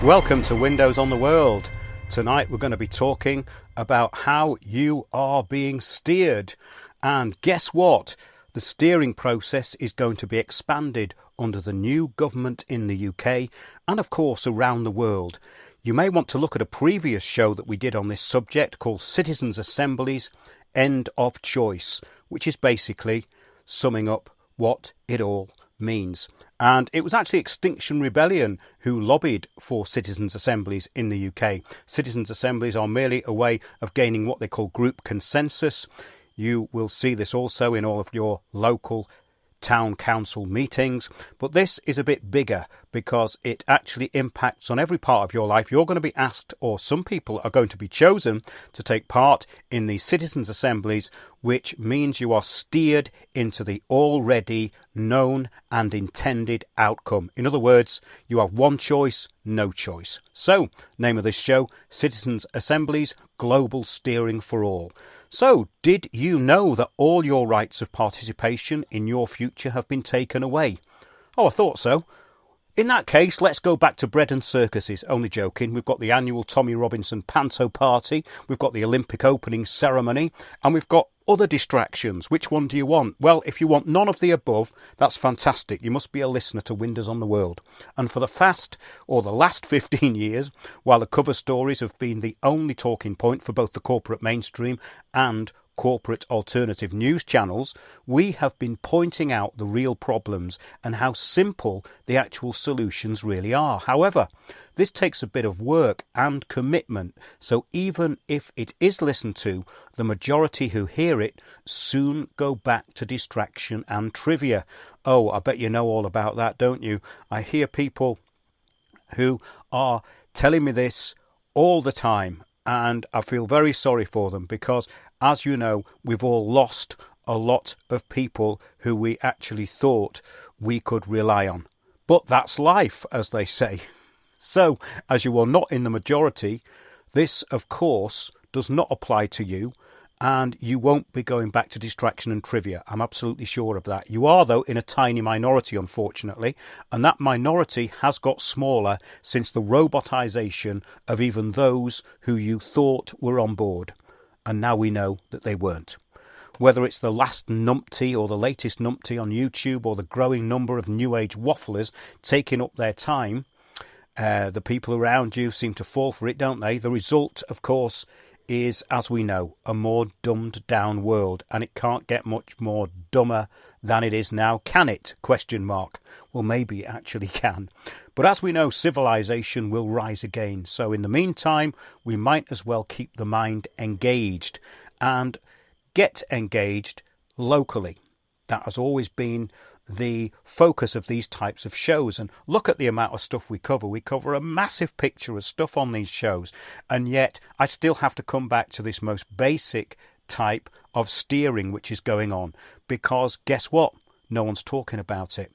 Welcome to Windows on the World. Tonight we're going to be talking about how you are being steered. And guess what? The steering process is going to be expanded under the new government in the UK and of course around the world. You may want to look at a previous show that we did on this subject called Citizens Assemblies, End of Choice, which is basically summing up what it all means. And it was actually Extinction Rebellion who lobbied for citizens' assemblies in the UK. Citizens' assemblies are merely a way of gaining what they call group consensus. You will see this also in all of your local town council meetings. But this is a bit bigger because it actually impacts on every part of your life. You're going to be asked, or some people are going to be chosen to take part in these citizens' assemblies, which means you are steered into the already known and intended outcome. In other words, you have one choice, no choice. So, name of this show, Citizens Assemblies, Global Steering for All. So, did you know that all your rights of participation in your future have been taken away? Oh, I thought so. In that case, let's go back to bread and circuses. Only joking. We've got the annual Tommy Robinson Panto Party. We've got the Olympic opening ceremony. And we've got other distractions. Which one do you want? Well, if you want none of the above, that's fantastic. You must be a listener to Windows on the World. And for the last 15 years, while the cover stories have been the only talking point for both the corporate mainstream and corporate alternative news channels, we have been pointing out the real problems and how simple the actual solutions really are. However, this takes a bit of work and commitment, so even if it is listened to, the majority who hear it soon go back to distraction and trivia. Oh, I bet you know all about that, don't you? I hear people who are telling me this all the time, and I feel very sorry for them because, as you know, we've all lost a lot of people who we actually thought we could rely on. But that's life, as they say. So, as you are not in the majority, this, of course, does not apply to you, and you won't be going back to distraction and trivia. I'm absolutely sure of that. You are, though, in a tiny minority, unfortunately, and that minority has got smaller since the robotisation of even those who you thought were on board. And now we know that they weren't. Whether it's the last numpty or the latest numpty on YouTube or the growing number of New Age wafflers taking up their time, the people around you seem to fall for it, don't they? The result, of course, is, as we know, a more dumbed down world, and it can't get much more dumber than it is now, can it? ? Well, maybe it actually can. But as we know, civilization will rise again. So in the meantime, we might as well keep the mind engaged and get engaged locally. That has always been the focus of these types of shows. And look at the amount of stuff we cover. We cover a massive picture of stuff on these shows. And yet I still have to come back to this most basic type of steering which is going on. Because guess what? No one's talking about it.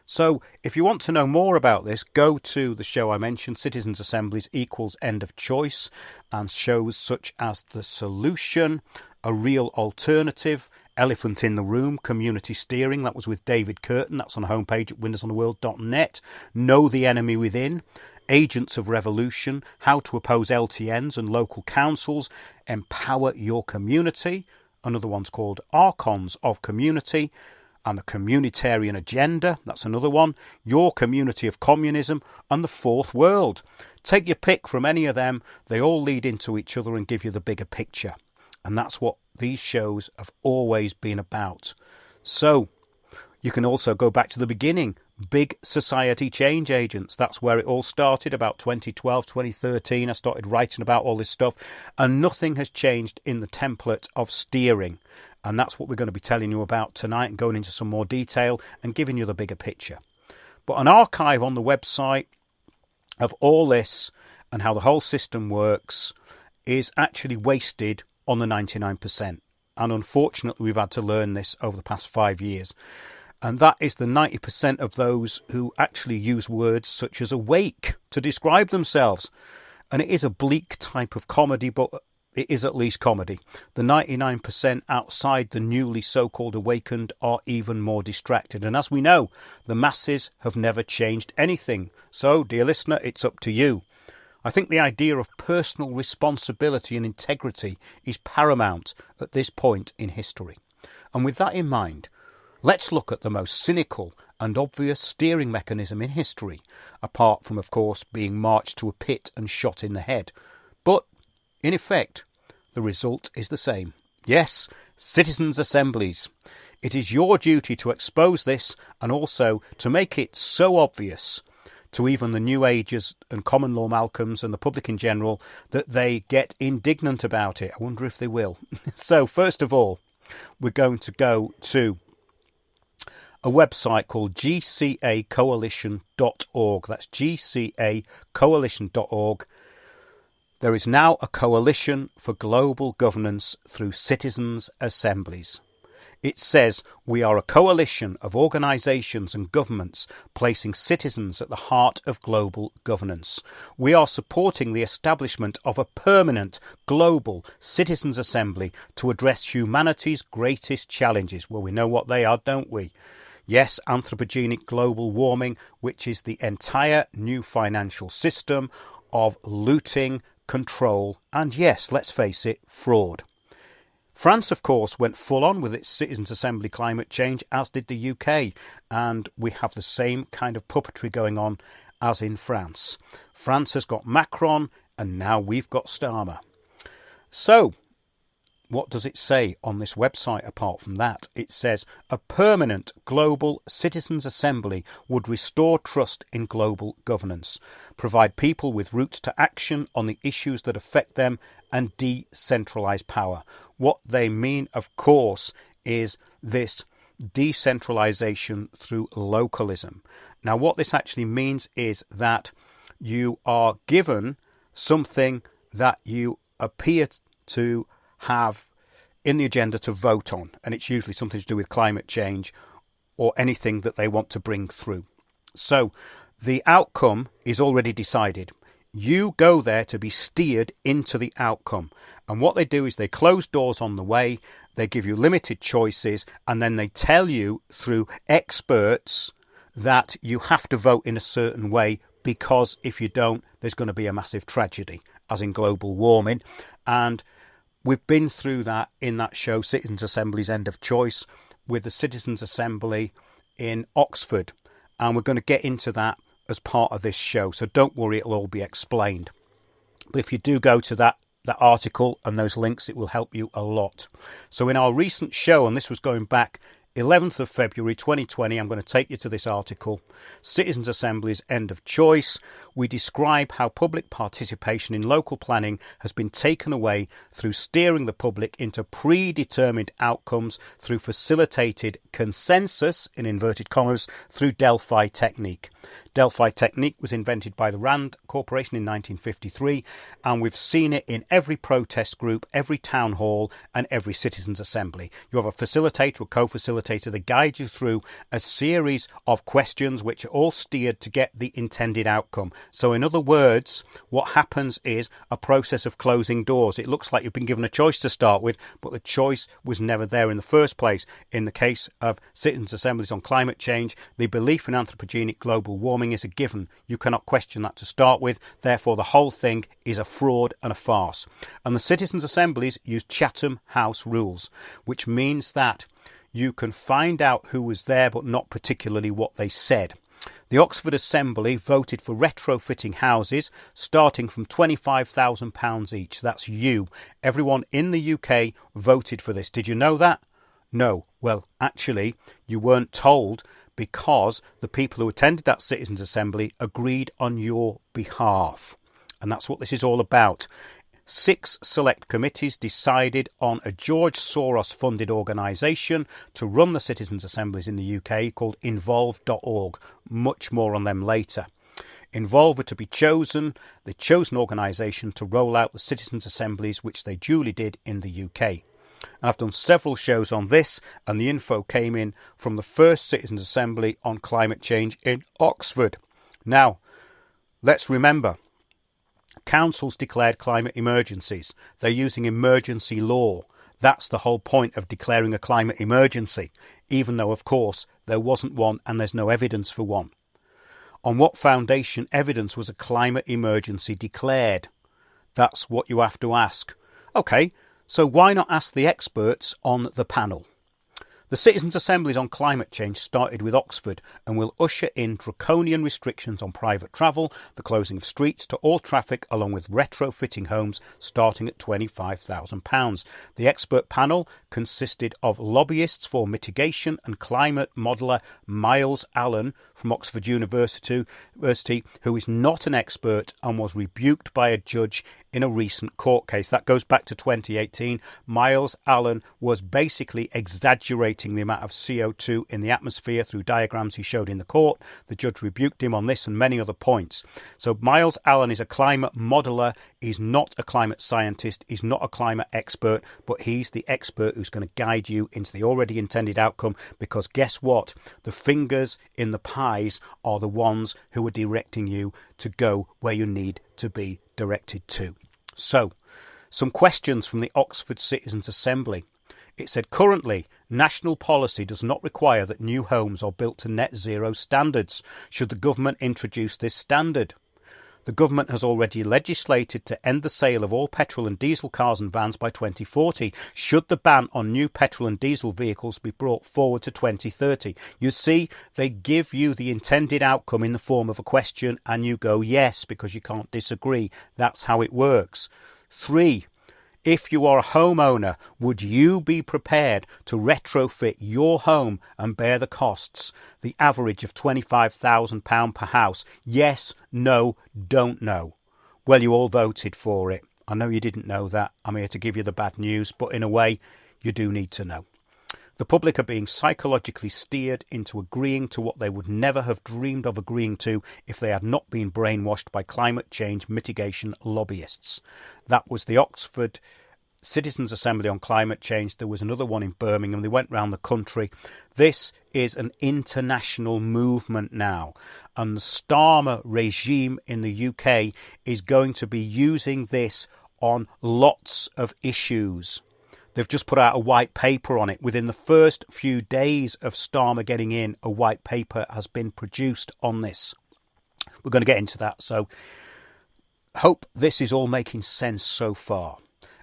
So if you want to know more about this, go to the show I mentioned, Citizens Assemblies equals End of Choice, and shows such as The Solution, A Real Alternative, Elephant in the Room, Community Steering, that was with David Curtin, that's on the homepage at windowsontheworld.net, Know the Enemy Within, Agents of Revolution, How to Oppose LTNs and Local Councils, Empower Your Community, another one's called Archons of Community, and the Communitarian Agenda, that's another one, Your Community of Communism, and the Fourth World. Take your pick from any of them, they all lead into each other and give you the bigger picture. And that's what these shows have always been about. So, you can also go back to the beginning, big society change agents. That's where it all started, about 2012, 2013. I started writing about all this stuff, and nothing has changed in the template of steering. And that's what we're going to be telling you about tonight and going into some more detail and giving you the bigger picture. But an archive on the website of all this and how the whole system works is actually wasted on the 99%. And unfortunately, we've had to learn this over the past 5 years. And that is the 90% of those who actually use words such as awake to describe themselves. And it is a bleak type of comedy, but it is at least comedy. The 99% outside the newly so-called awakened are even more distracted. And as we know, the masses have never changed anything. So, dear listener, it's up to you. I think the idea of personal responsibility and integrity is paramount at this point in history. And with that in mind, let's look at the most cynical and obvious steering mechanism in history, apart from, of course, being marched to a pit and shot in the head. But, in effect, the result is the same. Yes, Citizens Assemblies. It is your duty to expose this and also to make it so obvious to even the New Agers and common law Malcolms and the public in general that they get indignant about it. I wonder if they will. So, first of all, we're going to go to a website called gcacoalition.org. That's gcacoalition.org. There is now a coalition for global governance through Citizens Assemblies. It says, we are a coalition of organisations and governments placing citizens at the heart of global governance. We are supporting the establishment of a permanent global Citizens Assembly to address humanity's greatest challenges. Well, we know what they are, don't we? Yes, anthropogenic global warming, which is the entire new financial system of looting, control, and yes, let's face it, fraud. France, of course, went full on with its Citizens Assembly climate change, as did the UK, and we have the same kind of puppetry going on as in France. France has got Macron, and now we've got Starmer. So, what does it say on this website apart from that? It says, a permanent global Citizens Assembly would restore trust in global governance, provide people with routes to action on the issues that affect them, and decentralise power. What they mean, of course, is this decentralisation through localism. Now, what this actually means is that you are given something that you appear to have in the agenda to vote on, and it's usually something to do with climate change or anything that they want to bring through. So the outcome is already decided. You go there to be steered into the outcome, and what they do is they close doors on the way, they give you limited choices, and then they tell you through experts that you have to vote in a certain way, because if you don't, there's going to be a massive tragedy, as in global warming. And we've been through that in that show, Citizens Assemblies End of Choice, with the Citizens Assembly in Oxford. And we're going to get into that as part of this show. So don't worry, it'll all be explained. But if you do go to that article and those links, it will help you a lot. So in our recent show, and this was going back 11th of February 2020, I'm going to take you to this article, Citizens Assemblies End of Choice. We describe how public participation in local planning has been taken away through steering the public into predetermined outcomes through facilitated consensus, in inverted commas, through Delphi technique. Delphi technique was invented by the Rand Corporation in 1953, and we've seen it in every protest group, every town hall, and every citizens' assembly. You have a facilitator or co-facilitator that guides you through a series of questions which are all steered to get the intended outcome. So in other words, what happens is a process of closing doors. It looks like you've been given a choice to start with, but the choice was never there in the first place. In the case of citizens' assemblies on climate change, the belief in anthropogenic global warming is a given. You cannot question that to start with. Therefore, the whole thing is a fraud and a farce. And the citizens' assemblies use Chatham House rules, which means that you can find out who was there, but not particularly what they said. The Oxford Assembly voted for retrofitting houses starting from £25,000 each. That's you. Everyone in the UK voted for this. Did you know that? No. Well, actually, you weren't told, because the people who attended that Citizens' Assembly agreed on your behalf. And that's what this is all about. 6 select committees decided on a George Soros-funded organisation to run the Citizens' Assemblies in the UK called Involve.org. Much more on them later. Involve were to be chosen, the chosen organisation to roll out the Citizens' Assemblies, which they duly did in the UK. And I've done several shows on this, and the info came in from the first Citizens' Assembly on climate change in Oxford. Now, let's remember, councils declared climate emergencies. They're using emergency law. That's the whole point of declaring a climate emergency, even though, of course, there wasn't one and there's no evidence for one. On what foundation evidence was a climate emergency declared? That's what you have to ask. Okay, so why not ask the experts on the panel? The Citizens Assemblies on climate change started with Oxford and will usher in draconian restrictions on private travel, the closing of streets to all traffic, along with retrofitting homes starting at £25,000. The expert panel consisted of lobbyists for mitigation and climate modeller Miles Allen from Oxford University, who is not an expert and was rebuked by a judge in a recent court case. That goes back to 2018. Miles Allen was basically exaggerating the amount of CO2 in the atmosphere through diagrams he showed in the court. The judge rebuked him on this and many other points. So Miles Allen is a climate modeller. He's not a climate scientist. He's not a climate expert, but he's the expert who's going to guide you into the already intended outcome, because guess what? The fingers in the pies are the ones who are directing you to go where you need to be directed to. So, some questions from the Oxford Citizens Assembly. It said, currently, national policy does not require that new homes are built to net zero standards. Should the government introduce this standard? The government has already legislated to end the sale of all petrol and diesel cars and vans by 2040. Should the ban on new petrol and diesel vehicles be brought forward to 2030? You see, they give you the intended outcome in the form of a question and you go yes, because you can't disagree. That's how it works. 3. If you are a homeowner, would you be prepared to retrofit your home and bear the costs? The average of £25,000 per house. Yes, no, don't know. Well, you all voted for it. I know you didn't know that. I'm here to give you the bad news, but in a way, you do need to know. The public are being psychologically steered into agreeing to what they would never have dreamed of agreeing to if they had not been brainwashed by climate change mitigation lobbyists. That was the Oxford Citizens Assembly on climate change. There was another one in Birmingham. They went round the country. This is an international movement now, and the Starmer regime in the UK is going to be using this on lots of issues. They've just put out a white paper on it. Within the first few days of Starmer getting in, a white paper has been produced on this. We're going to get into that. So, hope this is all making sense so far.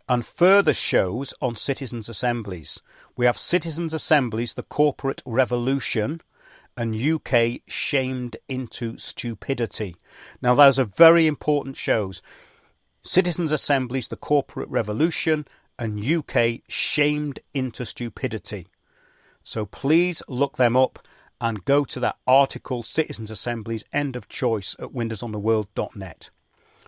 And further shows on Citizens Assemblies. We have Citizens Assemblies, the Corporate Revolution, and UK Shamed into Stupidity. Now, those are very important shows. Citizens Assemblies, the Corporate Revolution, and UK Shamed into Stupidity. So please look them up and go to that article, Citizens Assemblies, End of Choice, at windowsontheworld.net.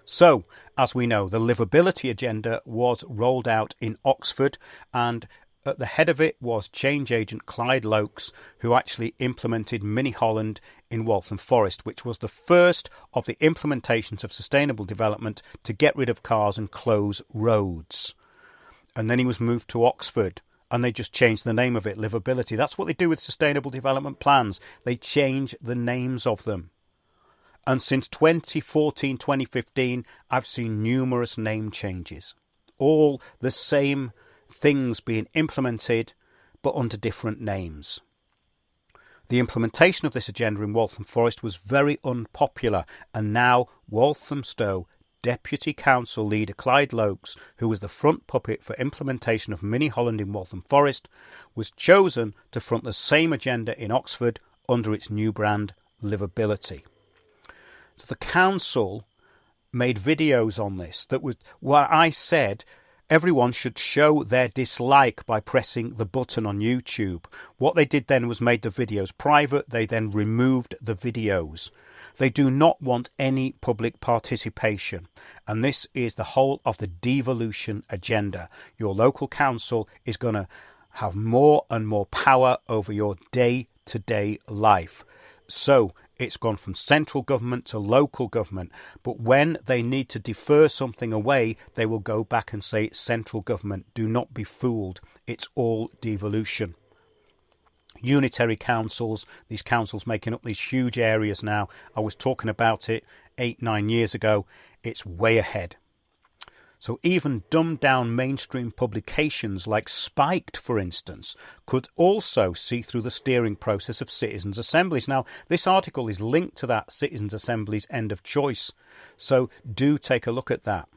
So, as we know, the livability agenda was rolled out in Oxford, and at the head of it was change agent Clyde Lokes, who actually implemented Mini Holland in Waltham Forest, which was the first of the implementations of sustainable development to get rid of cars and close roads. And then he was moved to Oxford, and they just changed the name of it, livability. That's what they do with sustainable development plans. They change the names of them. And since 2014, 2015, I've seen numerous name changes. All the same things being implemented, but under different names. The implementation of this agenda in Waltham Forest was very unpopular, and now Walthamstow Deputy Council leader Clyde Lokes, who was the front puppet for implementation of Mini Holland in Waltham Forest, was chosen to front the same agenda in Oxford under its new brand, Livability. So the council made videos on this that was where I said everyone should show their dislike by pressing the button on YouTube. What they did then was made the videos private. They then removed the videos. They do not want any public participation. And this is the whole of the devolution agenda. Your local council is going to have more and more power over your day-to-day life. So it's gone from central government to local government. But when they need to defer something away, they will go back and say it's central government. Do not be fooled. It's all devolution. Unitary councils, these councils making up these huge areas now. I was talking about it 8-9 years ago. It's way ahead. So even dumbed down mainstream publications like Spiked, for instance, could also see through the steering process of Citizens Assemblies. Now, this article is linked to that Citizens Assemblies end of choice, so do take a look at that.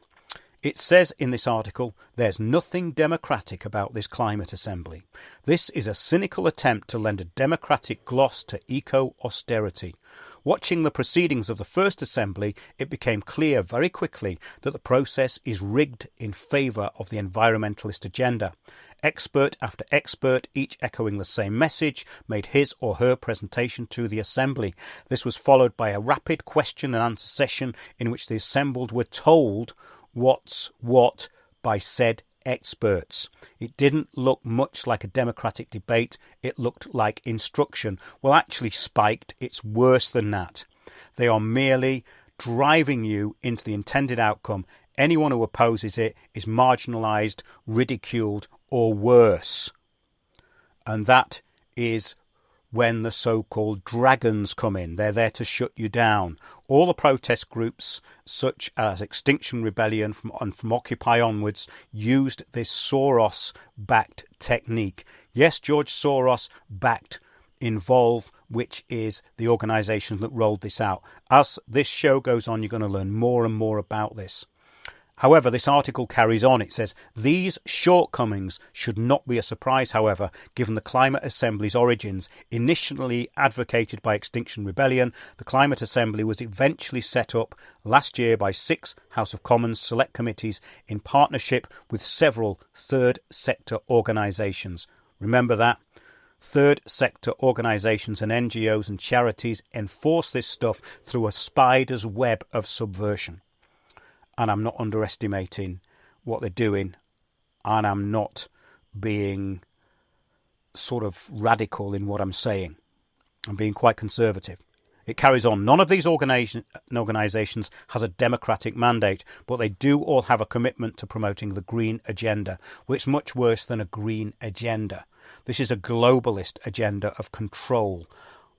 It says in this article, there's nothing democratic about this climate assembly. This is a cynical attempt to lend a democratic gloss to eco-austerity. Watching the proceedings of the first assembly, it became clear very quickly that the process is rigged in favour of the environmentalist agenda. Expert after expert, each echoing the same message, made his or her presentation to the assembly. This was followed by a rapid question and answer session in which the assembled were told what's what by said experts. It didn't look much like a democratic debate. It looked like instruction. Well, actually, Spiked, it's worse than that. They are merely driving you into the intended outcome. Anyone who opposes it is marginalised, ridiculed, or worse. And that is when the so-called dragons come in. They're there to shut you down. All the protest groups, such as Extinction Rebellion from Occupy onwards, used this Soros-backed technique. Yes, George Soros backed Involve, which is the organisation that rolled this out. As this show goes on, you're going to learn more and more about this. However, this article carries on. It says, these shortcomings should not be a surprise, however, given the Climate Assembly's origins. Initially advocated by Extinction Rebellion, the Climate Assembly was eventually set up last year by 6 House of Commons select committees in partnership with several third sector organisations. Remember that? Third sector organisations and NGOs and charities enforce this stuff through a spider's web of subversion. And I'm not underestimating what they're doing, and I'm not being sort of radical in what I'm saying. I'm being quite conservative. It carries on. None of these organisations has a democratic mandate, but they do all have a commitment to promoting the green agenda, which is much worse than a green agenda. This is a globalist agenda of control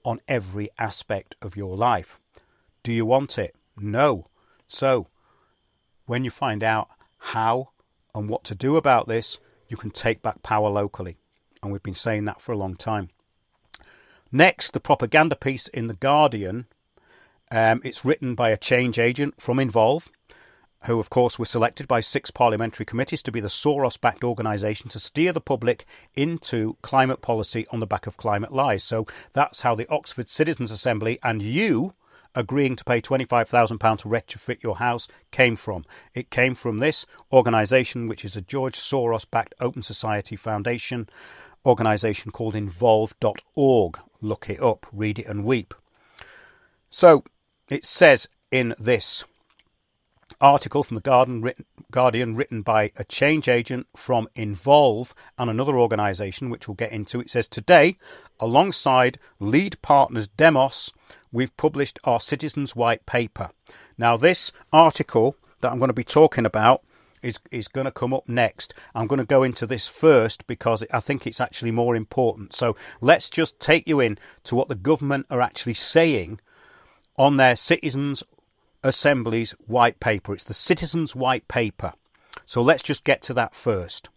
on every aspect of your life. Do you want it? No. So, when you find out how and what to do about this, you can take back power locally. And we've been saying that for a long time. Next, the propaganda piece in The Guardian. It's written by a change agent from Involve, who, of course, were selected by 6 parliamentary committees to be the Soros-backed organisation to steer the public into climate policy on the back of climate lies. So that's how the Oxford Citizens Assembly and you agreeing to pay £25,000 to retrofit your house came from. It came from this organisation, which is a George Soros-backed Open Society Foundation organisation called involve.org. Look it up, read it and weep. So it says in this article from The Guardian written by a change agent from Involve and another organisation, which we'll get into, it says, today, alongside lead partners Demos, we've published our Citizens White Paper. Now, this article that I'm going to be talking about is going to come up next. I'm going to go into this first because I think it's actually more important. So let's just take you in to what the government are actually saying on their Citizens Assemblies White Paper. It's the Citizens White Paper. So let's just get to that first.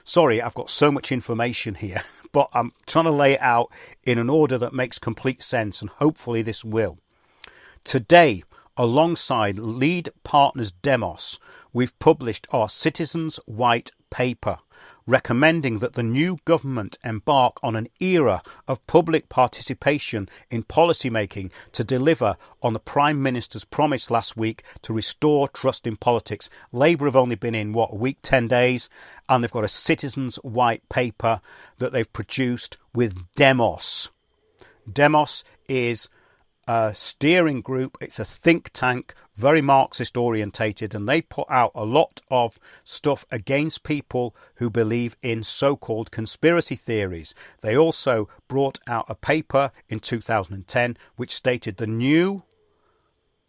Sorry, I've got so much information here, but I'm trying to lay it out in an order that makes complete sense, and hopefully this will. Today, alongside lead partners Demos, we've published our Citizens White Paper, recommending that the new government embark on an era of public participation in policymaking to deliver on the Prime Minister's promise last week to restore trust in politics. Labour have only been in, a week, 10 days, and they've got a Citizens White Paper that they've produced with Demos. Demos is a steering group. It's a think tank, very Marxist orientated, and they put out a lot of stuff against people who believe in so-called conspiracy theories. They also brought out a paper in 2010 which stated the new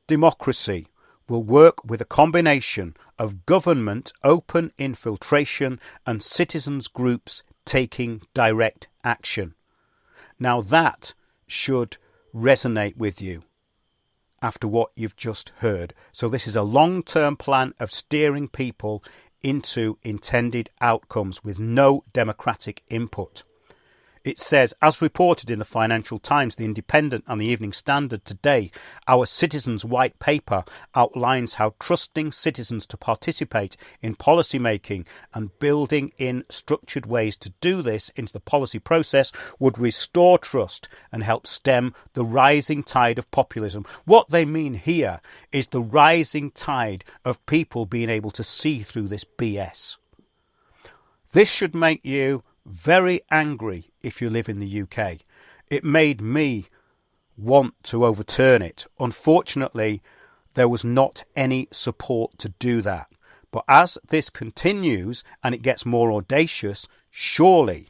democracy will work with a combination of government open infiltration and citizens groups taking direct action. Now that should resonate with you. after what you've just heard. So this is a long-term plan of steering people into intended outcomes with no democratic input. It says, as reported in the Financial Times, The Independent and the Evening Standard today, our Citizens White Paper outlines how trusting citizens to participate in policy making and building in structured ways to do this into the policy process would restore trust and help stem the rising tide of populism. What they mean here is the rising tide of people being able to see through this BS. This should make you very angry if you live in the UK. It made me want to overturn it. Unfortunately, there was not any support to do that. But as this continues and it gets more audacious, surely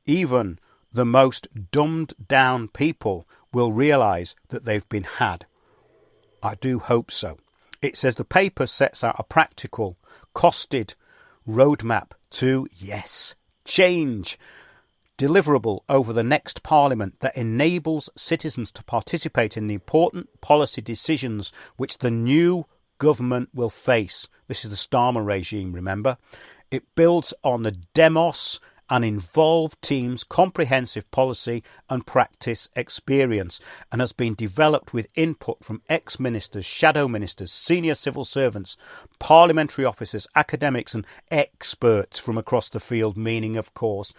even the most dumbed down people will realise that they've been had. I do hope so. It says the paper sets out a practical, costed roadmap to, yes, change, deliverable over the next Parliament that enables citizens to participate in the important policy decisions which the new government will face. This is the Starmer regime, remember? It builds on the demos and involved teams' comprehensive policy and practice experience and has been developed with input from ex-ministers, shadow ministers, senior civil servants, parliamentary officers, academics and experts from across the field, meaning, of course,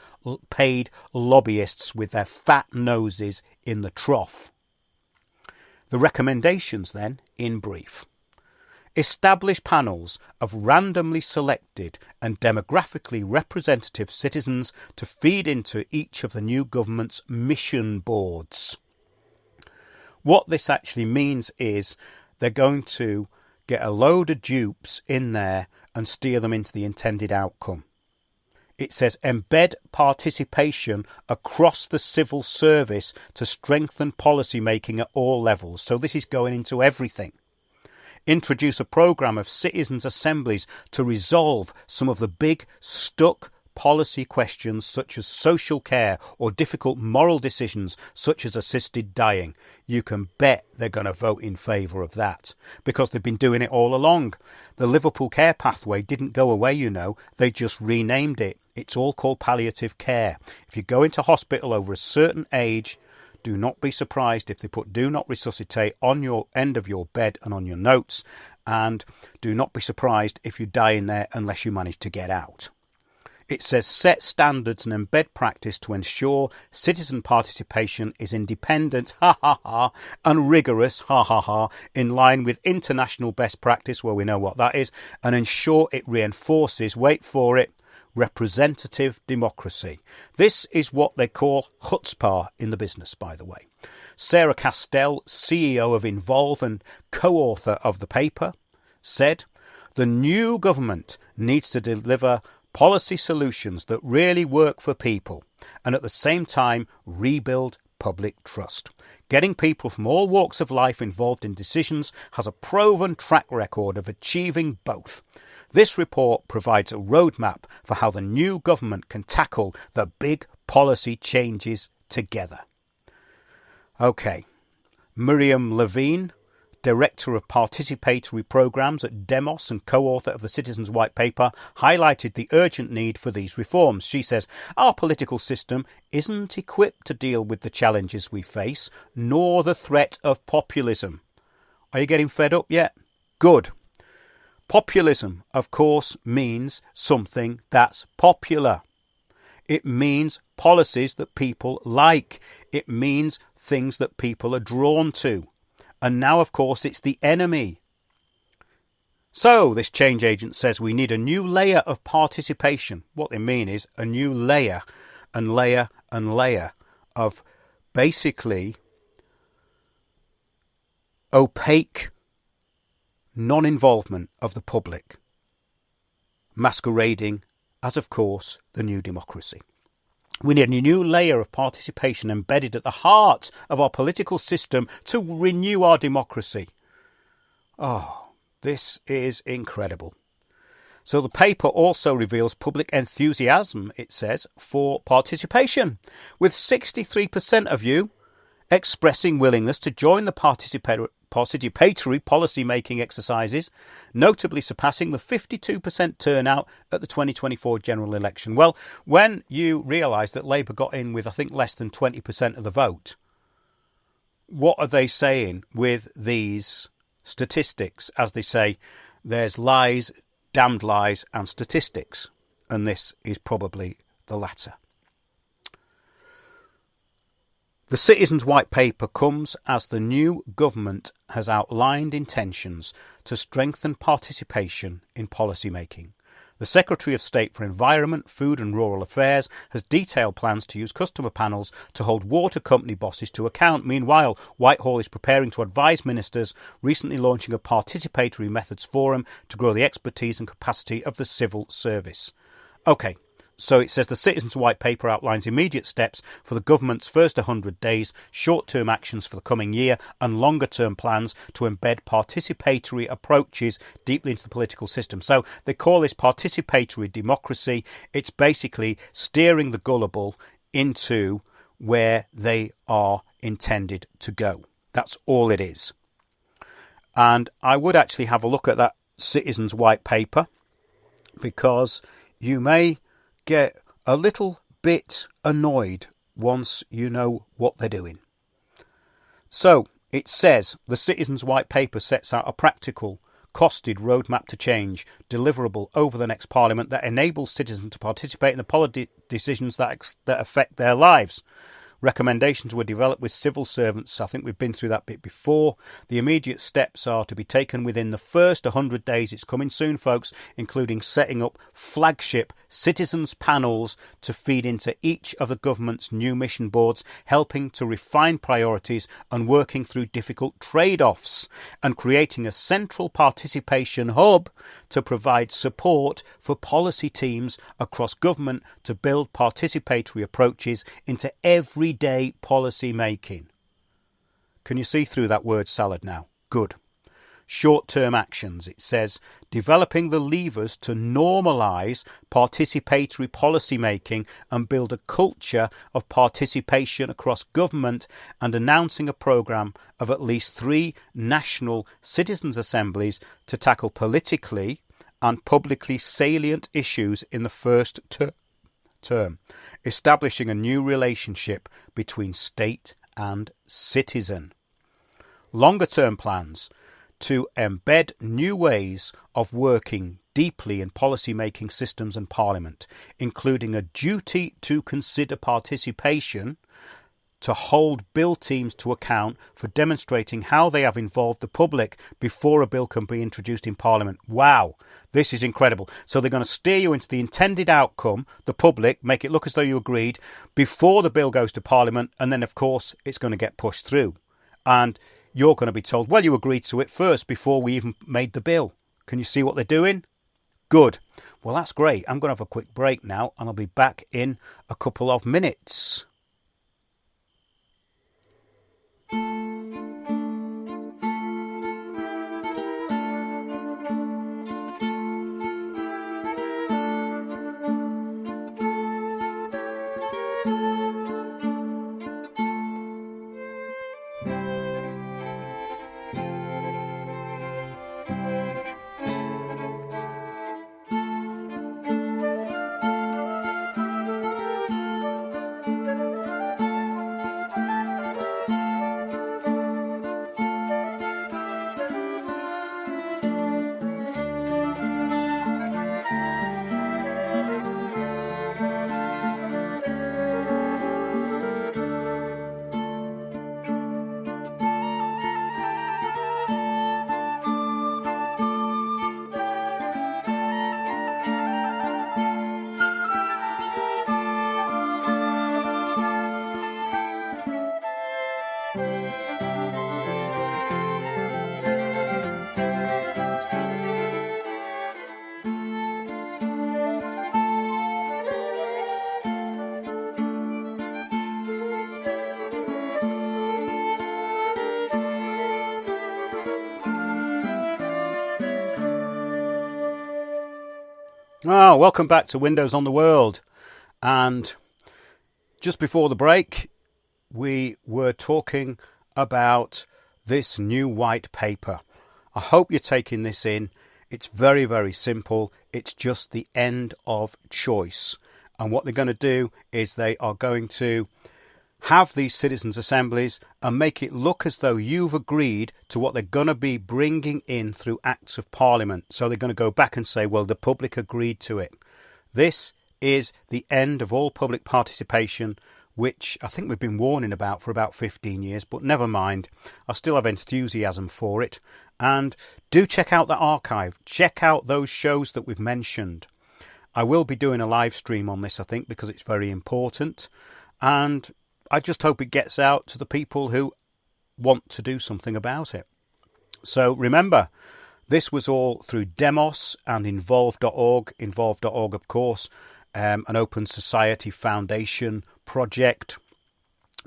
paid lobbyists with their fat noses in the trough. The recommendations, then, in brief. Establish panels of randomly selected and demographically representative citizens to feed into each of the new government's mission boards. What this actually means is they're going to get a load of dupes in there and steer them into the intended outcome. It says embed participation across the civil service to strengthen policy making at all levels. So this is going into everything. Introduce a programme of Citizens Assemblies to resolve some of the big stuck policy questions such as social care or difficult moral decisions such as assisted dying. You can bet they're going to vote in favour of that because they've been doing it all along. The Liverpool care pathway didn't go away, you know. They just renamed it. It's all called palliative care. If you go into hospital over a certain age, do not be surprised if they put do not resuscitate on your end of your bed and on your notes, and do not be surprised if you die in there unless you manage to get out. It says set standards and embed practice to ensure citizen participation is independent, and rigorous, in line with international best practice, well, we know what that is, and ensure it reinforces, wait for it, representative democracy. This is what they call chutzpah in the business, by the way. Sarah Castell, CEO of Involve and co-author of the paper, said, the new government needs to deliver policy solutions that really work for people and at the same time rebuild public trust. Getting people from all walks of life involved in decisions has a proven track record of achieving both. This report provides a roadmap for how the new government can tackle the big policy changes together. OK, Miriam Levine, Director of Participatory Programmes at Demos and co-author of the Citizens White Paper, highlighted the urgent need for these reforms. She says, our political system isn't equipped to deal with the challenges we face, nor the threat of populism. Are you getting fed up yet? Good. Populism, of course, means something that's popular. It means policies that people like. It means things that people are drawn to. And now, of course, it's the enemy. So, this change agent says we need a new layer of participation. What they mean is a new layer and layer and layer of basically opaque non-involvement of the public, masquerading as, of course, the new democracy. We need a new layer of participation embedded at the heart of our political system to renew our democracy. Oh, this is incredible. So the paper also reveals public enthusiasm, it says, for participation, with 63% of you expressing willingness to join the participatory policy-making exercises, notably surpassing the 52% turnout at the 2024 general election. Well, when you realise that Labour got in with, I think, less than 20% of the vote, what are they saying with these statistics? As they say, there's lies, damned lies, and statistics. And this is probably the latter. The Citizens' White Paper comes as the new government has outlined intentions to strengthen participation in policy making. The Secretary of State for Environment, Food and Rural Affairs has detailed plans to use customer panels to hold water company bosses to account. Meanwhile, Whitehall is preparing to advise ministers, recently launching a participatory methods forum to grow the expertise and capacity of the civil service. OK. So it says the Citizens' White Paper outlines immediate steps for the government's first 100 days, short-term actions for the coming year and longer-term plans to embed participatory approaches deeply into the political system. So they call this participatory democracy. It's basically steering the gullible into where they are intended to go. That's all it is. And I would actually have a look at that Citizens' White Paper, because you may get a little bit annoyed once you know what they're doing. So it says the Citizens' White Paper sets out a practical, costed roadmap to change, deliverable over the next Parliament, that enables citizens to participate in the policy decisions that affect their lives. Recommendations were developed with civil servants. I think we've been through that bit before. The immediate steps are to be taken within the first 100 days. It's coming soon, folks, including setting up flagship citizens panels to feed into each of the government's new mission boards, helping to refine priorities and working through difficult trade-offs, and creating a central participation hub to provide support for policy teams across government to build participatory approaches into everyday policy making. Can you see through that word salad now? Good. Short-term actions. It says developing the levers to normalise participatory policy making and build a culture of participation across government, and announcing a programme of at least 3 national Citizens Assemblies to tackle politically and publicly salient issues in the first term, establishing a new relationship between state and citizen. Longer-term plans to embed new ways of working deeply in policy-making systems and Parliament, including a duty to consider participation, to hold bill teams to account for demonstrating how they have involved the public before a bill can be introduced in Parliament. Wow, this is incredible. So they're going to steer you into the intended outcome, the public, make it look as though you agreed before the bill goes to Parliament, and then, of course, it's going to get pushed through. And you're going to be told, well, you agreed to it first before we even made the bill. Can you see what they're doing? Good. Well, that's great. I'm going to have a quick break now, and I'll be back in a couple of minutes. Welcome back to Windows on the World. And just before the break, we were talking about this new white paper. I hope you're taking this in. It's very, very simple. It's just the end of choice. And what they're going to do is they are going to have these citizens' assemblies and make it look as though you've agreed to what they're going to be bringing in through acts of parliament. So they're going to go back and say, well, the public agreed to it. This is the end of all public participation, which I think we've been warning about for about 15 years, but never mind. I still have enthusiasm for it. And do check out the archive. Check out those shows that we've mentioned. I will be doing a live stream on this, I think, because it's very important. And I just hope it gets out to the people who want to do something about it. So remember, this was all through Demos and Involve.org. Involve.org, of course, an Open Society Foundation project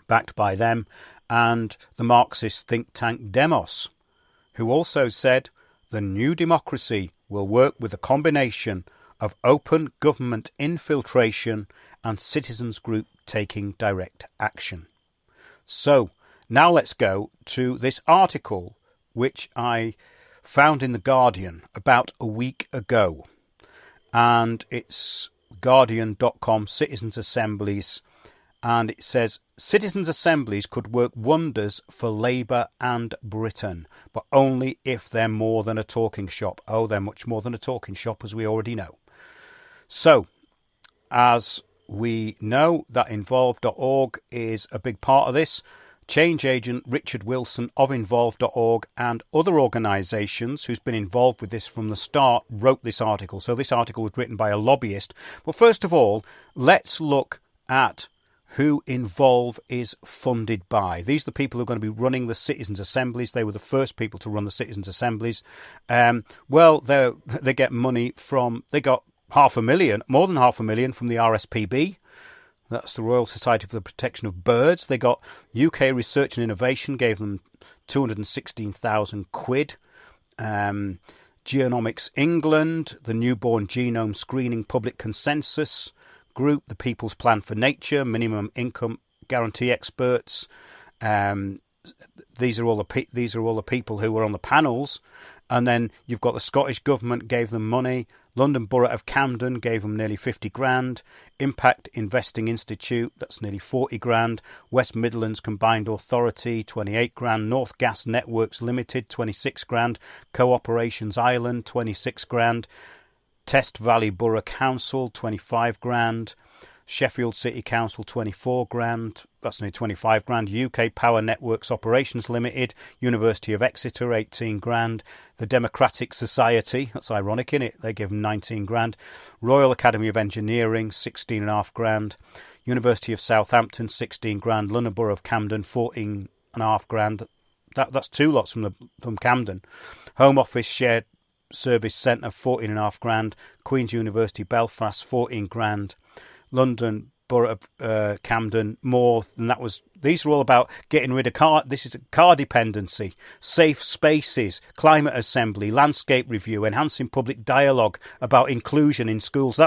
backed by them, and the Marxist think tank Demos, who also said the new democracy will work with a combination of open government infiltration and citizens group taking direct action. So now let's go to this article which I found in The Guardian about a week ago, and it's guardian.com, Citizens Assemblies, and it says Citizens Assemblies could work wonders for Labour and Britain, but only if they're more than a talking shop. Oh, they're much more than a talking shop, as we already know. So, as we know, that Involve.org is a big part of this. Change agent Richard Wilson of Involve.org and other organisations who's been involved with this from the start wrote this article. So this article was written by a lobbyist. But first of all, let's look at who Involve is funded by. These are the people who are going to be running the Citizens Assemblies. They were the first people to run the Citizens Assemblies. Well, they get money from, they got more than £500,000 from the RSPB. That's the Royal Society for the Protection of Birds. They got UK Research and Innovation, gave them 216,000 quid. Genomics England, the Newborn Genome Screening Public Consensus Group, the People's Plan for Nature, Minimum Income Guarantee Experts. These are all the people who were on the panels. And then you've got the Scottish Government gave them money. London Borough of Camden gave them nearly 50 grand. Impact Investing Institute, that's nearly 40 grand. West Midlands Combined Authority, 28 grand. North Gas Networks Limited, 26 grand. Cooperations Ireland, 26 grand. Test Valley Borough Council, 25 grand. Sheffield City Council, 24 grand. That's nearly 25 grand. UK Power Networks Operations Limited. University of Exeter, 18 grand. The Democratic Society, that's ironic, innit? They give them 19 grand. Royal Academy of Engineering, 16.5 grand. University of Southampton, 16 grand. London Borough of Camden, 14.5 grand. That's two lots from Camden. Home Office Shared Service Centre, 14.5 grand. Queen's University Belfast, 14 grand. London Borough of Camden, more than that was. These are all about getting rid of car. This is car dependency, safe spaces, climate assembly, landscape review, enhancing public dialogue about inclusion in schools.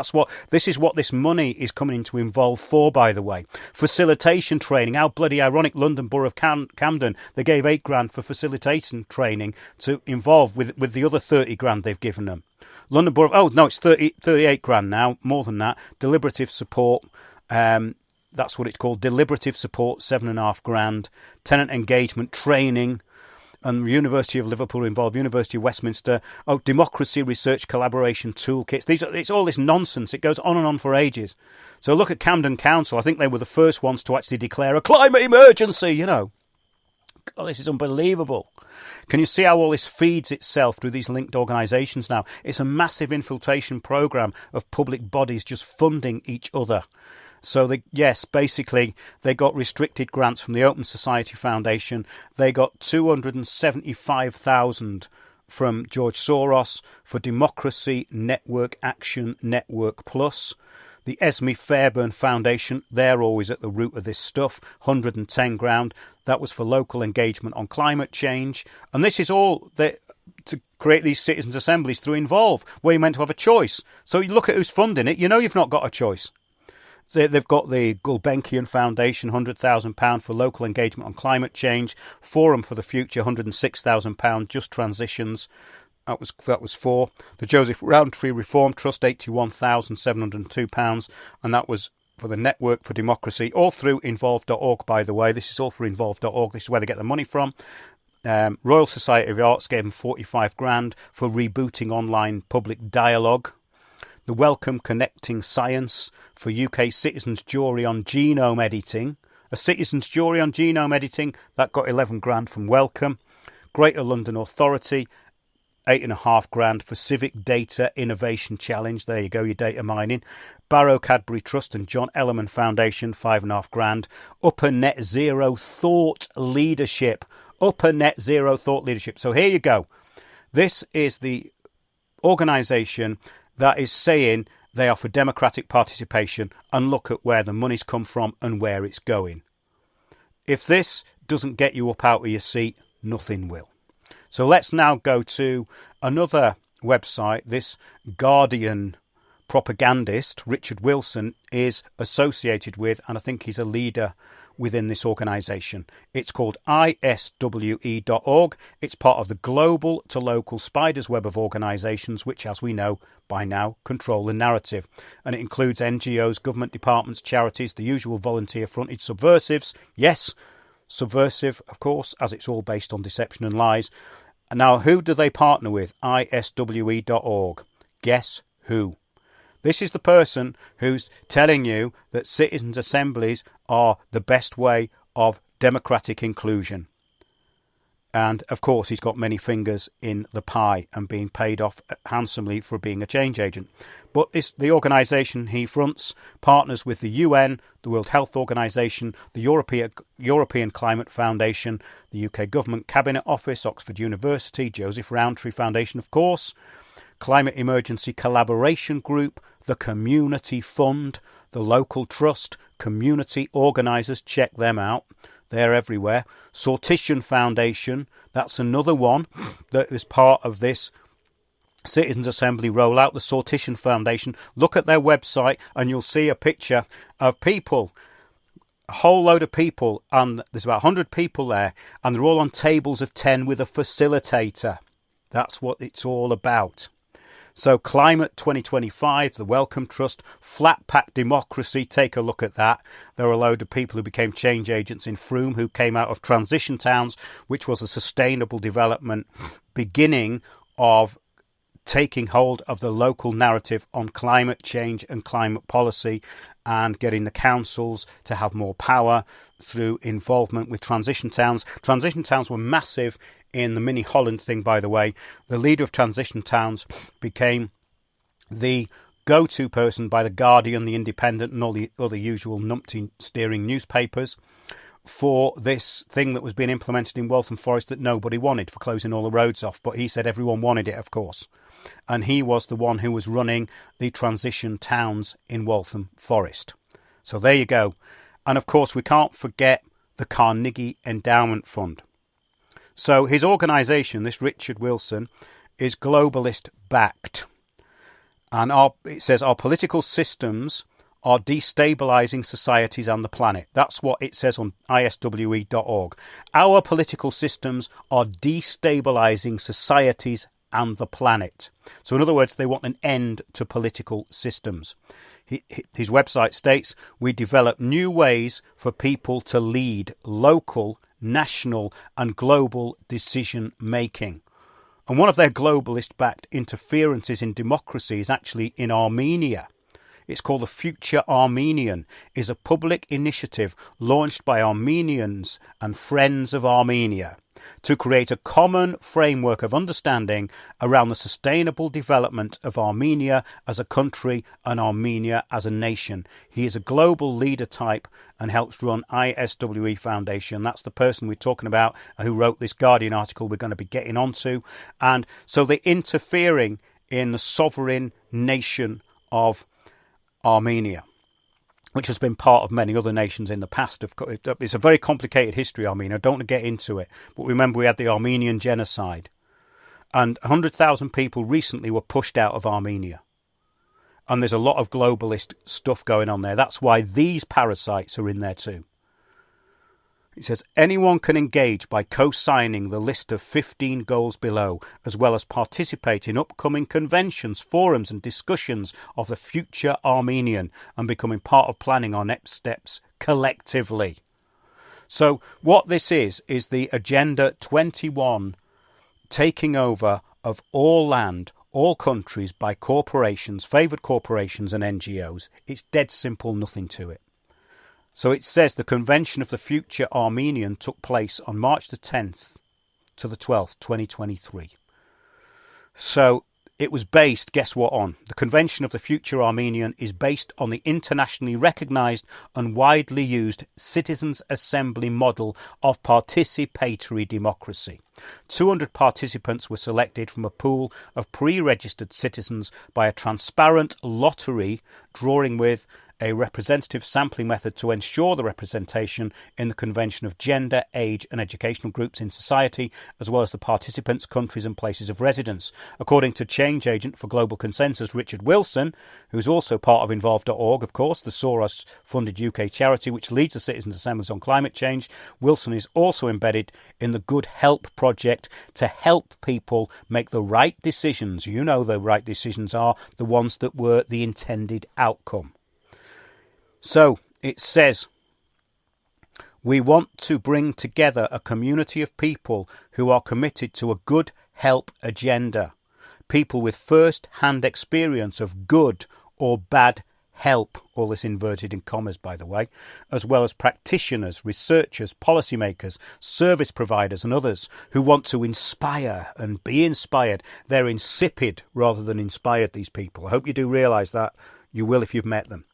This is what this money is coming into Involve for, by the way. Facilitation training. How bloody ironic! London Borough of Camden, they gave 8 grand for facilitation training to Involve with the other 30 grand they've given them. London Borough, it's 38 grand now, more than that. Deliberative support, that's what it's called. Deliberative support, 7.5 grand. Tenant engagement training, and University of Liverpool Involved, University of Westminster. Democracy research collaboration toolkits. It's all this nonsense. It goes on and on for ages. So look at Camden Council. I think they were the first ones to actually declare a climate emergency, God, this is unbelievable. Can you see how all this feeds itself through these linked organisations now? It's a massive infiltration programme of public bodies just funding each other. So, basically, they got restricted grants from the Open Society Foundation. They got 275,000 from George Soros for Democracy Network Action Network Plus. The Esme Fairbairn Foundation, they're always at the root of this stuff, 110 grand. That was for local engagement on climate change. And this is all to create these citizens' assemblies through Involve, where you're meant to have a choice. So you look at who's funding it, you've not got a choice. So they've got the Gulbenkian Foundation, £100,000 for local engagement on climate change. Forum for the Future, £106,000. Just Transitions, that was 4. The Joseph Rowntree Reform Trust, £81,702, and that was for the Network for Democracy, all through involve.org, by the way. This is all for involve.org. This is where they get the money from. Royal Society of Arts gave them 45 grand for rebooting online public dialogue. The Wellcome Connecting Science for UK Citizens Jury on Genome Editing. A Citizens Jury on Genome Editing, that got 11 grand from Wellcome. Greater London Authority, 8.5 grand for Civic Data Innovation Challenge. There you go, your data mining. Barrow Cadbury Trust and John Ellerman Foundation, 5.5 grand. Upper Net Zero Thought Leadership. Upper Net Zero Thought Leadership. So here you go. This is the organisation that is saying they are for democratic participation, and look at where the money's come from and where it's going. If this doesn't get you up out of your seat, nothing will. So let's now go to another website. This Guardian propagandist, Richard Wilson, is associated with, and I think he's a leader within this organisation. It's called iswe.org. It's part of the global to local spiders web of organisations which, as we know by now, control the narrative. And it includes NGOs, government departments, charities, the usual volunteer-fronted subversives. Yes, subversive, of course, as it's all based on deception and lies. And now, who do they partner with? iswe.org. Guess who? This is the person who's telling you that citizens' assemblies are the best way of democratic inclusion. And, of course, he's got many fingers in the pie and being paid off handsomely for being a change agent. But the organisation he fronts partners with the UN, the World Health Organisation, the European Climate Foundation, the UK Government Cabinet Office, Oxford University, Joseph Rowntree Foundation, of course, Climate Emergency Collaboration Group, the Community Fund, the Local Trust, community organisers, check them out. They're everywhere. Sortition Foundation, that's another one that is part of this Citizens Assembly rollout. The Sortition Foundation. Look at their website and you'll see a picture of people, a whole load of people, and there's about 100 people there, and they're all on tables of 10 with a facilitator. That's what it's all about. So Climate 2025, the Wellcome Trust, Flat Pack Democracy, take a look at that. There are a load of people who became change agents in Frome who came out of Transition Towns, which was a sustainable development beginning of taking hold of the local narrative on climate change and climate policy and getting the councils to have more power through involvement with Transition Towns. Transition Towns were massive in the Mini Holland thing, by the way. The leader of Transition Towns became the go-to person by the Guardian, the Independent and all the other usual numpty steering newspapers for this thing that was being implemented in Waltham Forest that nobody wanted, for closing all the roads off. But he said everyone wanted it, of course. And he was the one who was running the Transition Towns in Waltham Forest. So there you go. And of course, we can't forget the Carnegie Endowment Fund. So his organisation, this Richard Wilson, is globalist backed. And it says our political systems are destabilising societies and the planet. That's what it says on iswe.org. Our political systems are destabilising societies and the planet. So in other words, they want an end to political systems. His website states, we develop new ways for people to lead local, national and global decision making. And one of their globalist-backed interferences in democracy is actually in Armenia. It's called the Future Armenian. It's a public initiative launched by Armenians and Friends of Armenia to create a common framework of understanding around the sustainable development of Armenia as a country and Armenia as a nation. He is a global leader type and helps run ISWE Foundation. That's the person we're talking about who wrote this Guardian article we're going to be getting onto. And so they're interfering in the sovereign nation of Armenia, which has been part of many other nations in the past. It's a very complicated history, Armenia. I don't want to get into it. But remember, we had the Armenian genocide. And 100,000 people recently were pushed out of Armenia. And there's a lot of globalist stuff going on there. That's why these parasites are in there too. It says, anyone can engage by co-signing the list of 15 goals below, as well as participate in upcoming conventions, forums and discussions of the future Armenian and becoming part of planning our next steps collectively. So what this is the Agenda 21 taking over of all land, all countries by corporations, favoured corporations and NGOs. It's dead simple, nothing to it. So it says the Convention of the Future Armenian took place on March the 10th to the 12th, 2023. So it was based, guess what on? The Convention of the Future Armenian is based on the internationally recognised and widely used Citizens Assembly model of participatory democracy. 200 participants were selected from a pool of pre-registered citizens by a transparent lottery, drawing with a representative sampling method to ensure the representation in the convention of gender, age and educational groups in society, as well as the participants' countries and places of residence. According to change agent for Global Consensus, Richard Wilson, who's also part of Involve.org, of course, the Soros-funded UK charity which leads the Citizens Assemblies on climate change, Wilson is also embedded in the Good Help project to help people make the right decisions. You know the right decisions are the ones that were the intended outcome. So it says, we want to bring together a community of people who are committed to a good help agenda. People with first-hand experience of good or bad help, all this inverted in commas, by the way, as well as practitioners, researchers, policymakers, service providers and others who want to inspire and be inspired. They're insipid rather than inspired, these people. I hope you do realise that. You will if you've met them.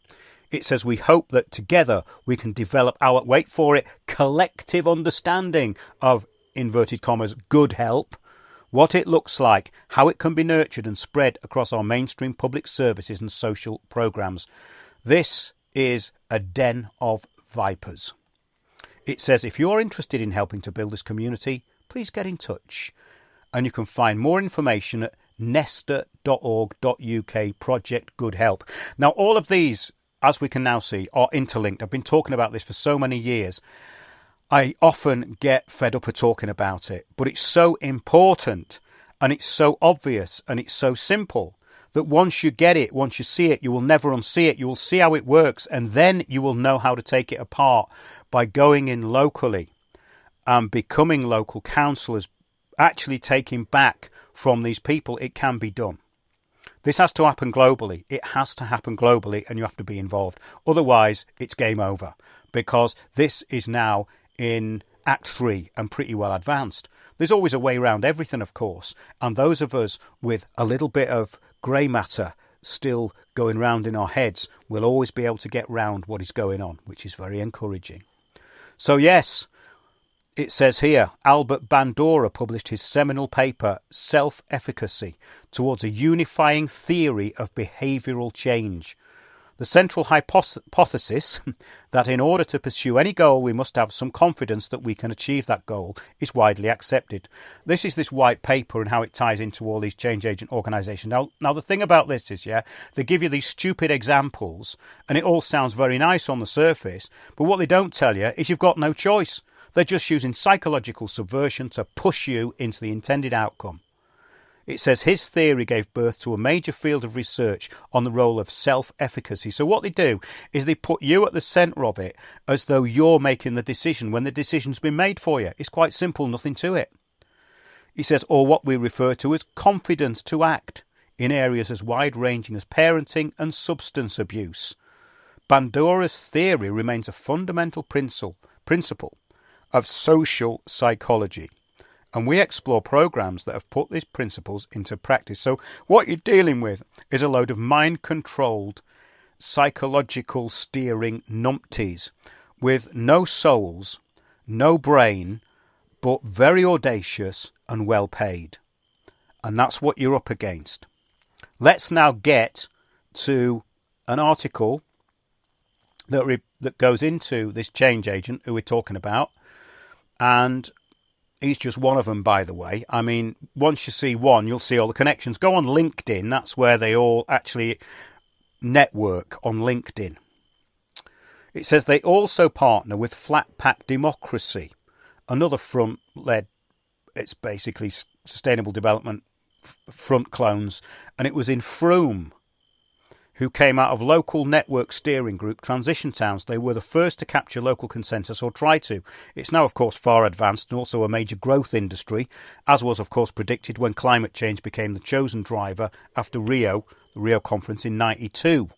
It says we hope that together we can develop our, wait for it, collective understanding of, inverted commas, good help, what it looks like, how it can be nurtured and spread across our mainstream public services and social programmes. This is a den of vipers. It says if you're interested in helping to build this community, please get in touch. And you can find more information at nesta.org.uk Project Good Help. Now all of these, as we can now see, are interlinked. I've been talking about this for so many years. I often get fed up of talking about it, but it's so important and it's so obvious and it's so simple that once you get it, once you see it, you will never unsee it. You will see how it works and then you will know how to take it apart by going in locally and becoming local councillors, actually taking back from these people. It can be done. This has to happen globally. It has to happen globally and you have to be involved. Otherwise, it's game over because this is now in Act 3 and pretty well advanced. There's always a way around everything, of course. And those of us with a little bit of grey matter still going round in our heads will always be able to get round what is going on, which is very encouraging. So yes, it says here, Albert Bandura published his seminal paper, Self-Efficacy, towards a unifying theory of behavioural change. The central hypothesis that in order to pursue any goal we must have some confidence that we can achieve that goal is widely accepted. This is this white paper and how it ties into all these change agent organisations. Now the thing about this is, they give you these stupid examples and it all sounds very nice on the surface, but what they don't tell you is you've got no choice. They're just using psychological subversion to push you into the intended outcome. It says his theory gave birth to a major field of research on the role of self-efficacy. So what they do is they put you at the centre of it as though you're making the decision when the decision's been made for you. It's quite simple, nothing to it. He says, or what we refer to as confidence to act in areas as wide-ranging as parenting and substance abuse. Bandura's theory remains a fundamental principle of social psychology. And we explore programs that have put these principles into practice. So what you're dealing with is a load of mind-controlled, psychological steering numpties with no souls, no brain, but very audacious and well paid. And that's what you're up against. Let's now get to an article that goes into this change agent who we're talking about. And he's just one of them, by the way. I mean, once you see one, you'll see all the connections. Go on LinkedIn. That's where they all actually network on LinkedIn. It says they also partner with Flat Pack Democracy, another front-led, it's basically sustainable development front clones, and it was in Frome, who came out of local network steering group Transition Towns. They were the first to capture local consensus, or try to. It's now, of course, far advanced and also a major growth industry, as was, of course, predicted when climate change became the chosen driver after the Rio conference in '92.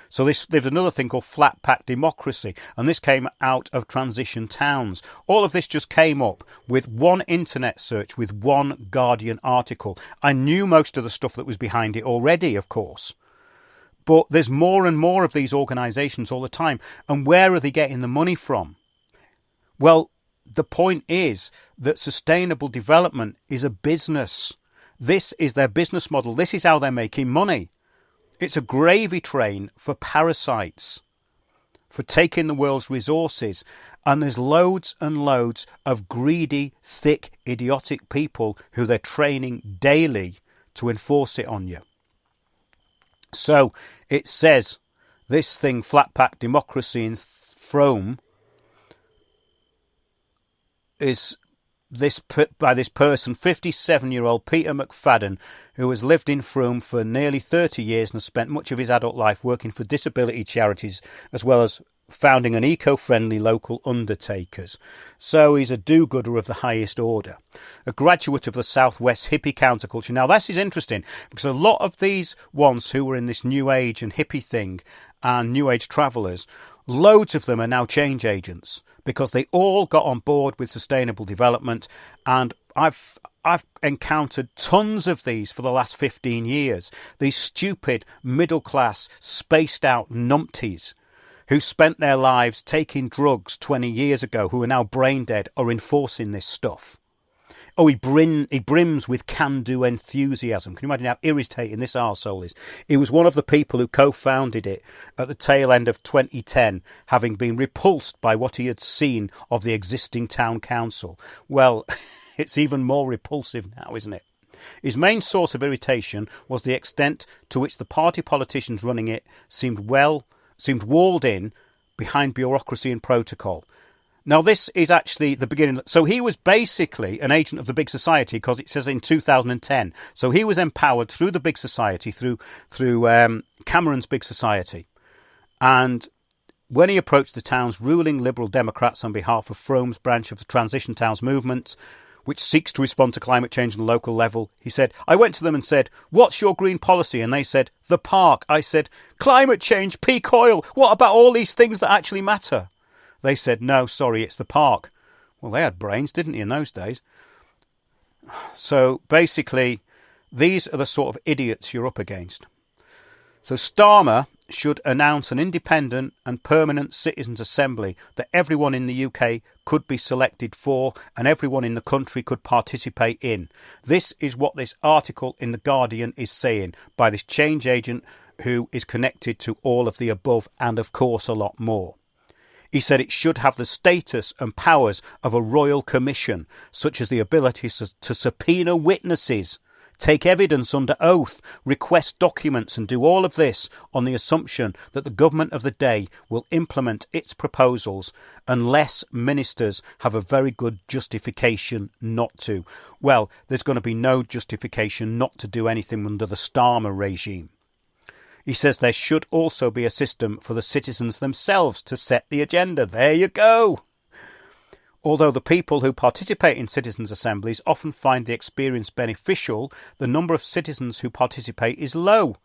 So there's another thing called Flat Pack Democracy, and this came out of Transition Towns. All of this just came up with one internet search, with one Guardian article. I knew most of the stuff that was behind it already, of course. But there's more and more of these organisations all the time. And where are they getting the money from? Well, the point is that sustainable development is a business. This is their business model. This is how they're making money. It's a gravy train for parasites, for taking the world's resources. And there's loads and loads of greedy, thick, idiotic people who they're training daily to enforce it on you. So it says this thing, Flat Pack Democracy in Frome, is by this person, 57-year-old Peter McFadden, who has lived in Frome for nearly 30 years and has spent much of his adult life working for disability charities, as well as founding an eco-friendly local undertakers. So he's a do-gooder of the highest order. A graduate of the Southwest hippie counterculture. Now this is interesting, because a lot of these ones who were in this New Age and hippie thing and New Age travellers, loads of them are now change agents, because they all got on board with sustainable development. And I've encountered tons of these for the last 15 years. These stupid, middle-class, spaced-out numpties who spent their lives taking drugs 20 years ago, who are now brain dead, are enforcing this stuff. Oh, he brims with can-do enthusiasm. Can you imagine how irritating this arsehole is? He was one of the people who co-founded it at the tail end of 2010, having been repulsed by what he had seen of the existing town council. Well, it's even more repulsive now, isn't it? His main source of irritation was the extent to which the party politicians running it seemed walled in behind bureaucracy and protocol. Now, this is actually the beginning. So he was basically an agent of the big society, because it says in 2010. So he was empowered through the big society, through Cameron's big society. And when he approached the town's ruling Liberal Democrats on behalf of Frome's branch of the Transition Towns movement, which seeks to respond to climate change on the local level, he said, I went to them and said, what's your green policy? And they said, the park. I said, climate change, peak oil. What about all these things that actually matter? They said, no, sorry, it's the park. Well, they had brains, didn't they, in those days? So basically, these are the sort of idiots you're up against. So Starmer should announce an independent and permanent Citizens Assembly that everyone in the UK could be selected for and everyone in the country could participate in. This is what this article in The Guardian is saying by this change agent who is connected to all of the above and, of course, a lot more. He said it should have the status and powers of a royal commission, such as the ability to subpoena witnesses, take evidence under oath, request documents, and do all of this on the assumption that the government of the day will implement its proposals unless ministers have a very good justification not to. Well, there's going to be no justification not to do anything under the Starmer regime. He says there should also be a system for the citizens themselves to set the agenda. There you go. Although the people who participate in citizens' assemblies often find the experience beneficial, the number of citizens who participate is low.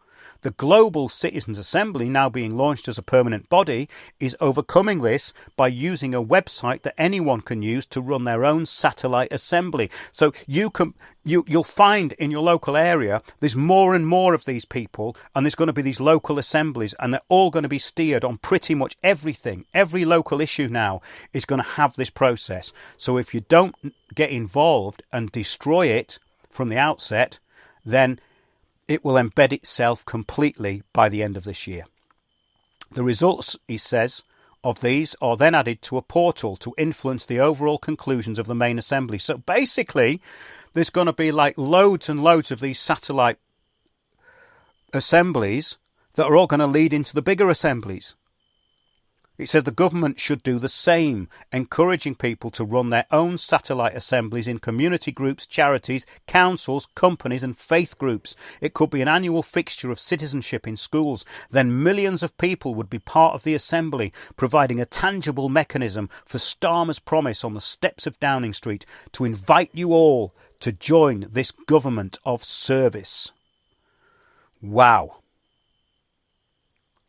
The Global Citizens Assembly, now being launched as a permanent body, is overcoming this by using a website that anyone can use to run their own satellite assembly. So you'll find in your local area there's more and more of these people, and there's going to be these local assemblies, and they're all going to be steered on pretty much everything. Every local issue now is going to have this process. So if you don't get involved and destroy it from the outset, then it will embed itself completely by the end of this year. The results, he says, of these are then added to a portal to influence the overall conclusions of the main assembly. So basically, there's going to be like loads and loads of these satellite assemblies that are all going to lead into the bigger assemblies. It says the government should do the same, encouraging people to run their own satellite assemblies in community groups, charities, councils, companies and faith groups. It could be an annual fixture of citizenship in schools. Then millions of people would be part of the assembly, providing a tangible mechanism for Starmer's promise on the steps of Downing Street to invite you all to join this government of service. Wow.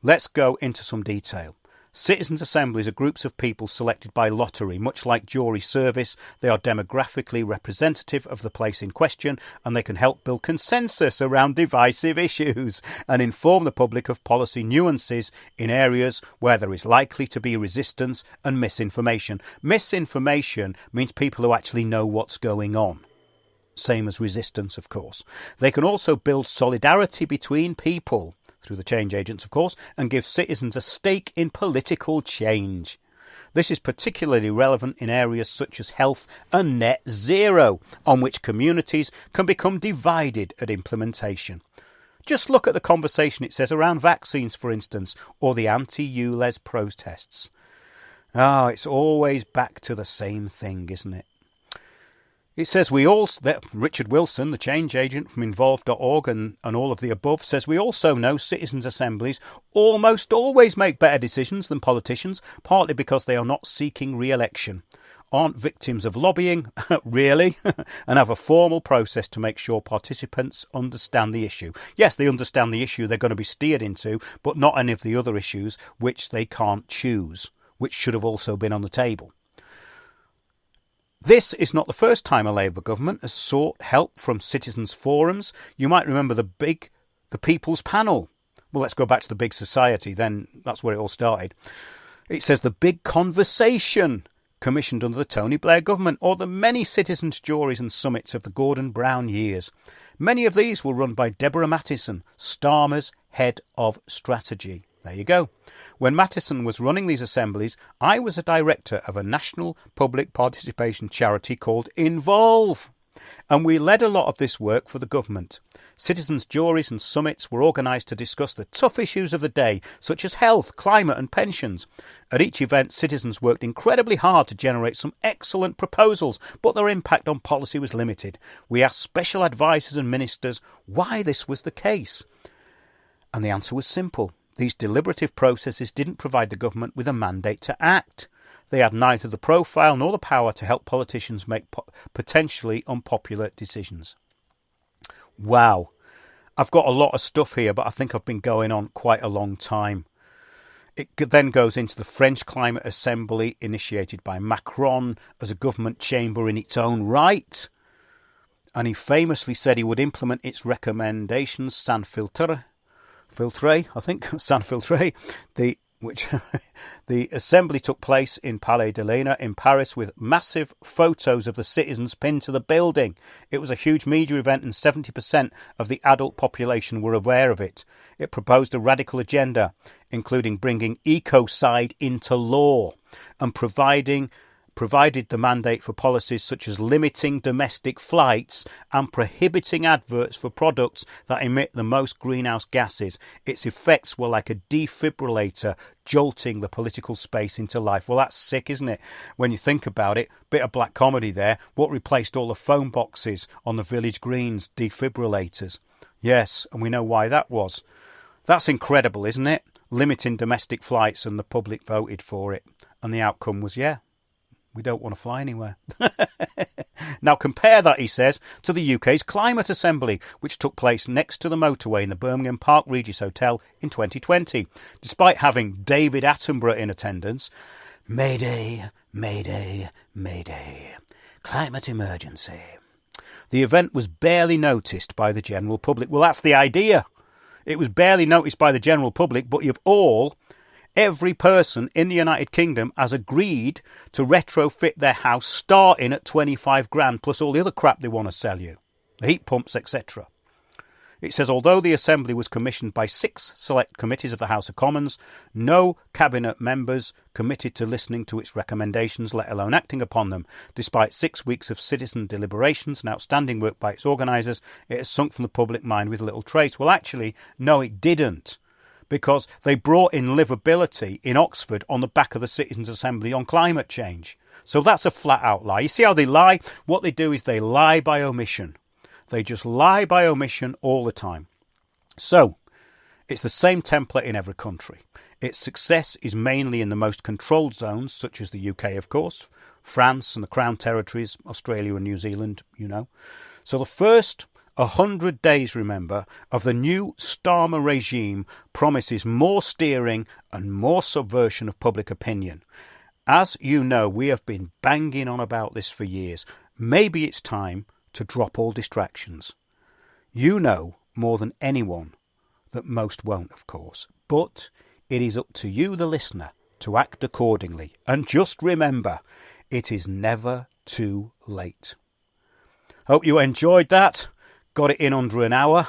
Let's go into some detail. Citizens' assemblies are groups of people selected by lottery. Much like jury service, they are demographically representative of the place in question, and they can help build consensus around divisive issues and inform the public of policy nuances in areas where there is likely to be resistance and misinformation. Misinformation means people who actually know what's going on. Same as resistance, of course. They can also build solidarity between people, through the change agents, of course, and give citizens a stake in political change. This is particularly relevant in areas such as health and net zero, on which communities can become divided at implementation. Just look at the conversation, it says, around vaccines, for instance, or the anti-ULEZ protests. It's always back to the same thing, isn't it? It says Richard Wilson, the change agent from involved.org and all of the above, says we also know citizens' assemblies almost always make better decisions than politicians, partly because they are not seeking re-election, aren't victims of lobbying, really, and have a formal process to make sure participants understand the issue. Yes, they understand the issue they're going to be steered into, but not any of the other issues which they can't choose, which should have also been on the table. This is not the first time a Labour government has sought help from citizens' forums. You might remember the People's Panel. Well, let's go back to the Big Society, then that's where it all started. It says the Big Conversation, commissioned under the Tony Blair government, or the many citizens' juries and summits of the Gordon Brown years. Many of these were run by Deborah Mattison, Starmer's head of strategy. There you go. When Mattison was running these assemblies, I was a director of a national public participation charity called Involve, and we led a lot of this work for the government. Citizens' juries and summits were organised to discuss the tough issues of the day, such as health, climate and pensions. At each event, citizens worked incredibly hard to generate some excellent proposals, but their impact on policy was limited. We asked special advisers and ministers why this was the case, and the answer was simple. These deliberative processes didn't provide the government with a mandate to act. They had neither the profile nor the power to help politicians make potentially unpopular decisions. Wow. I've got a lot of stuff here, but I think I've been going on quite a long time. It then goes into the French Climate Assembly, initiated by Macron as a government chamber in its own right. And he famously said he would implement its recommendations sans filtre, the assembly took place in Palais de l'Élysée in Paris with massive photos of the citizens pinned to the building. It was a huge media event and 70% of the adult population were aware of it. It proposed a radical agenda, including bringing ecocide into law and provided the mandate for policies such as limiting domestic flights and prohibiting adverts for products that emit the most greenhouse gases. Its effects were like a defibrillator, jolting the political space into life. Well, that's sick, isn't it? When you think about it, bit of black comedy there. What replaced all the phone boxes on the village greens? Defibrillators. Yes, and we know why that was. That's incredible, isn't it? Limiting domestic flights, and the public voted for it. And the outcome was, we don't want to fly anywhere. Now compare that, he says, to the UK's Climate Assembly, which took place next to the motorway in the Birmingham Park Regis Hotel in 2020. Despite having David Attenborough in attendance, Mayday, Mayday, Mayday, climate emergency. The event was barely noticed by the general public. Well, that's the idea. It was barely noticed by the general public, but every person in the United Kingdom has agreed to retrofit their house starting at 25 grand plus all the other crap they want to sell you, the heat pumps, etc. It says, although the Assembly was commissioned by 6 select committees of the House of Commons, no cabinet members committed to listening to its recommendations, let alone acting upon them. Despite 6 weeks of citizen deliberations and outstanding work by its organisers, it has sunk from the public mind with little trace. Well, actually, no, it didn't. because they brought in livability in Oxford on the back of the Citizens Assembly on climate change. So that's a flat out lie. You see how they lie? What they do is they lie by omission. They just lie by omission all the time. So it's the same template in every country. Its success is mainly in the most controlled zones, such as the UK, of course, France and the Crown Territories, Australia and New Zealand, you know. So the first 100 days, remember, of the new Starmer regime promises more steering and more subversion of public opinion. As you know, we have been banging on about this for years. Maybe it's time to drop all distractions. You know more than anyone that most won't, of course, but it is up to you, the listener, to act accordingly. And just remember, it is never too late. Hope you enjoyed that. Got it in under an hour.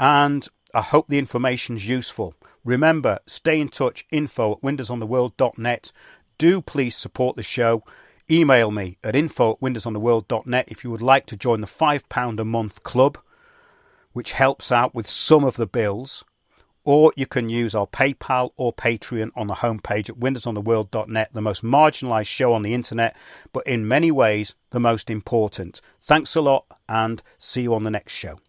And I hope the information's useful. Remember, stay in touch, info@windowsontheworld.net. Do please support the show. Email me at info@windowsontheworld.net if you would like to join the £5 a month club, which helps out with some of the bills. Or you can use our PayPal or Patreon on the homepage at windowsontheworld.net, the most marginalised show on the internet, but in many ways the most important. Thanks a lot and see you on the next show.